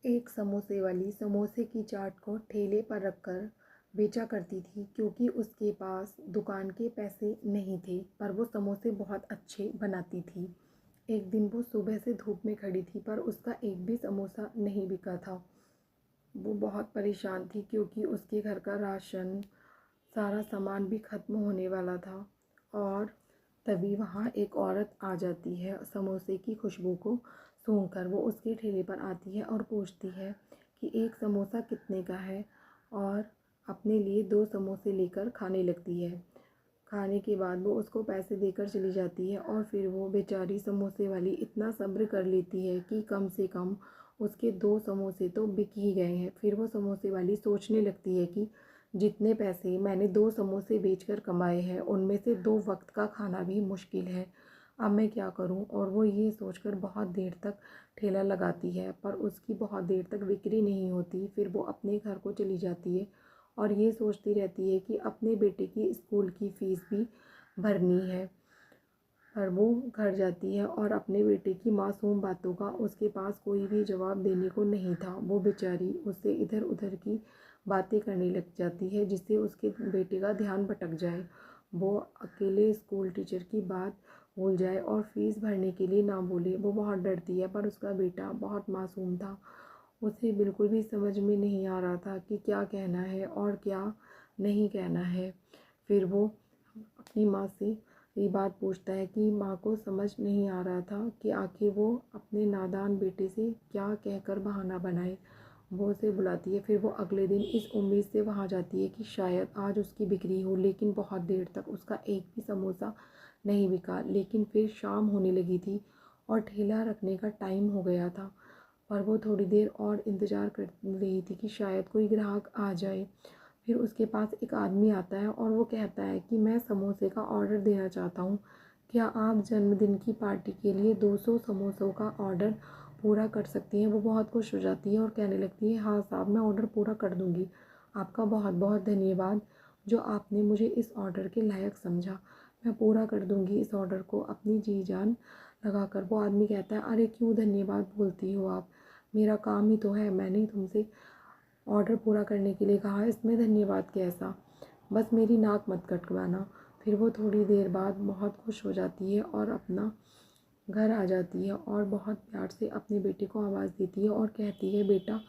एक समोसे वाली समोसे की चाट को ठेले पर रखकर बेचा करती थी क्योंकि उसके पास दुकान के पैसे नहीं थे, पर वो समोसे बहुत अच्छे बनाती थी। एक दिन वो सुबह से धूप में खड़ी थी पर उसका एक भी समोसा नहीं बिका था। वो बहुत परेशान थी क्योंकि उसके घर का राशन, सारा सामान भी ख़त्म होने वाला था। और तभी वहाँ एक औरत आ जाती है। समोसे की खुशबू को सूंघकर वो उसके ठेले पर आती है और पूछती है कि एक समोसा कितने का है, और अपने लिए 2 समोसे लेकर खाने लगती है। खाने के बाद वो उसको पैसे देकर चली जाती है और फिर वो बेचारी समोसे वाली इतना सब्र कर लेती है कि कम से कम उसके 2 समोसे तो बिक ही गए हैं। फिर वो समोसे वाली सोचने लगती है कि जितने पैसे मैंने 2 समोसे बेचकर कमाए हैं उनमें से 2 वक्त का खाना भी मुश्किल है। अब मैं क्या करूं? और वो ये सोचकर बहुत देर तक ठेला लगाती है पर उसकी बहुत देर तक बिक्री नहीं होती। फिर वो अपने घर को चली जाती है और ये सोचती रहती है कि अपने बेटे की स्कूल की फ़ीस भी भरनी है। पर वो घर जाती है और अपने बेटे की मासूम बातों का उसके पास कोई भी जवाब देने को नहीं था। वो बेचारी उससे इधर उधर की बातें करने लग जाती है जिससे उसके बेटे का ध्यान भटक जाए। वो अकेले स्कूल टीचर की बात भूल जाए और फ़ीस भरने के लिए ना बोले। वो बहुत डरती है पर उसका बेटा बहुत मासूम था। उसे बिल्कुल भी समझ में नहीं आ रहा था कि क्या कहना है और क्या नहीं कहना है। फिर वो अपनी माँ से ये बात पूछता है कि माँ को समझ नहीं आ रहा था कि आखिर वो अपने नादान बेटे से क्या कहकर बहाना बनाए। वो उसे बुलाती है। फिर वो अगले दिन इस उम्मीद से वहाँ जाती है कि शायद आज उसकी बिक्री हो, लेकिन बहुत देर तक उसका एक भी समोसा नहीं बिका। लेकिन फिर शाम होने लगी थी और ठेला रखने का टाइम हो गया था, पर वो थोड़ी देर और इंतज़ार कर रही थी कि शायद कोई ग्राहक आ जाए। फिर उसके पास एक आदमी आता है और वो कहता है कि मैं समोसे का ऑर्डर देना चाहता हूँ, क्या आप जन्मदिन की पार्टी के लिए 200 समोसों का ऑर्डर पूरा कर सकती हैं? वो बहुत खुश हो जाती है और कहने लगती है, हाँ साहब, मैं ऑर्डर पूरा कर दूँगी। आपका बहुत बहुत धन्यवाद जो आपने मुझे इस ऑर्डर के लायक समझा। मैं पूरा कर दूँगी इस ऑर्डर को अपनी जी जान लगाकर। वो आदमी कहता है, अरे क्यों धन्यवाद बोलती हो आप, मेरा काम ही तो है, मैंने तुमसे ऑर्डर पूरा करने के लिए कहा, इसमें धन्यवाद कैसा, बस मेरी नाक मत कटवाना। फिर वो थोड़ी देर बाद बहुत खुश हो जाती है और अपना घर आ जाती है और बहुत प्यार से अपने बेटे को आवाज़ देती है और कहती है, बेटा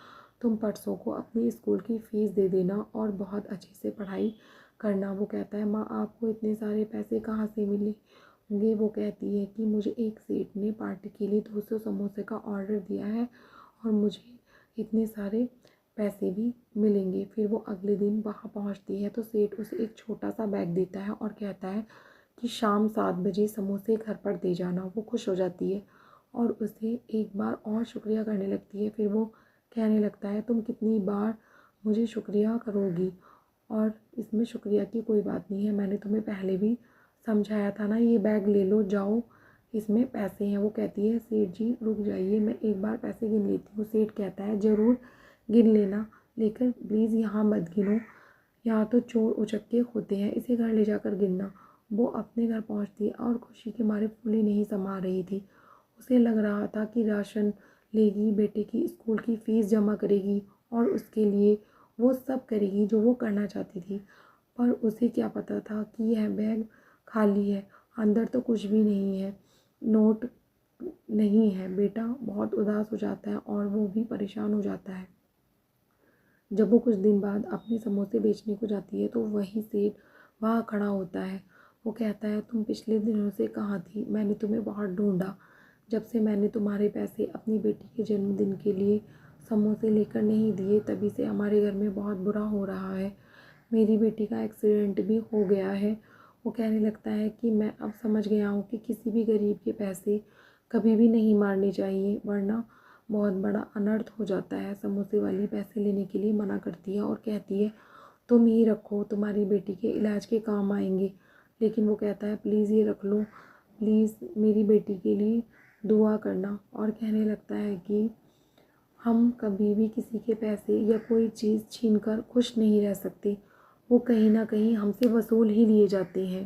तुम परसों को अपनी स्कूल की फ़ीस दे देना और बहुत अच्छे से पढ़ाई करना। वो कहता है, माँ आपको इतने सारे पैसे कहाँ से मिलेंगे? वो कहती है कि मुझे एक सेठ ने पार्टी के लिए 200 समोसे का ऑर्डर दिया है और मुझे इतने सारे पैसे भी मिलेंगे। फिर वो अगले दिन वहाँ पहुँचती है तो सेठ उसे एक छोटा सा बैग देता है और कहता है कि शाम 7 बजे समोसे घर पर दे जाना। वो खुश हो जाती है और उसे एक बार और शुक्रिया करने लगती है। फिर वो कहने लगता है, तुम कितनी बार मुझे शुक्रिया करोगी, और इसमें शुक्रिया की कोई बात नहीं है, मैंने तुम्हें पहले भी समझाया था ना। ये बैग ले लो, जाओ, इसमें पैसे हैं। वो कहती है, सेठ जी रुक जाइए, मैं एक बार पैसे गिन लेती हूँ। सेठ कहता है, ज़रूर गिन लेना, लेकिन प्लीज़ यहाँ मत गिनो, यहाँ तो चोर उचक्के होते हैं, इसे घर ले जाकर गिनना। वो अपने घर पहुँचती है और खुशी के मारे फूली नहीं समा रही थी। उसे लग रहा था कि राशन लेगी, बेटे की स्कूल की फ़ीस जमा करेगी और उसके लिए वो सब करेगी जो वो करना चाहती थी। पर उसे क्या पता था कि यह बैग खाली है, अंदर तो कुछ भी नहीं है, नोट नहीं है। बेटा बहुत उदास हो जाता है और वो भी परेशान हो जाता है। जब वो कुछ दिन बाद अपने समोसे बेचने को जाती है तो वही सेठ वहाँ खड़ा होता है। वो कहता है, तुम पिछले दिनों से कहाँ थी? मैंने तुम्हें बहुत ढूंढा। जब से मैंने तुम्हारे पैसे अपनी बेटी के जन्मदिन के लिए समोसे लेकर नहीं दिए, तभी से हमारे घर में बहुत बुरा हो रहा है। मेरी बेटी का एक्सीडेंट भी हो गया है। वो कहने लगता है कि मैं अब समझ गया हूँ कि किसी भी गरीब के पैसे कभी भी नहीं मारने चाहिए, वरना बहुत बड़ा अनर्थ हो जाता है। समोसे वाली पैसे लेने के लिए मना करती है और कहती है, तुम ही रखो, तुम्हारी बेटी के इलाज के काम आएंगे। लेकिन वो कहता है, प्लीज़ ये रख लो, प्लीज़ मेरी बेटी के लिए दुआ करना। और कहने लगता है कि हम कभी भी किसी के पैसे या कोई चीज़ छीन कर खुश नहीं रह सकते, वो कहीं ना कहीं हमसे वसूल ही लिए जाते हैं।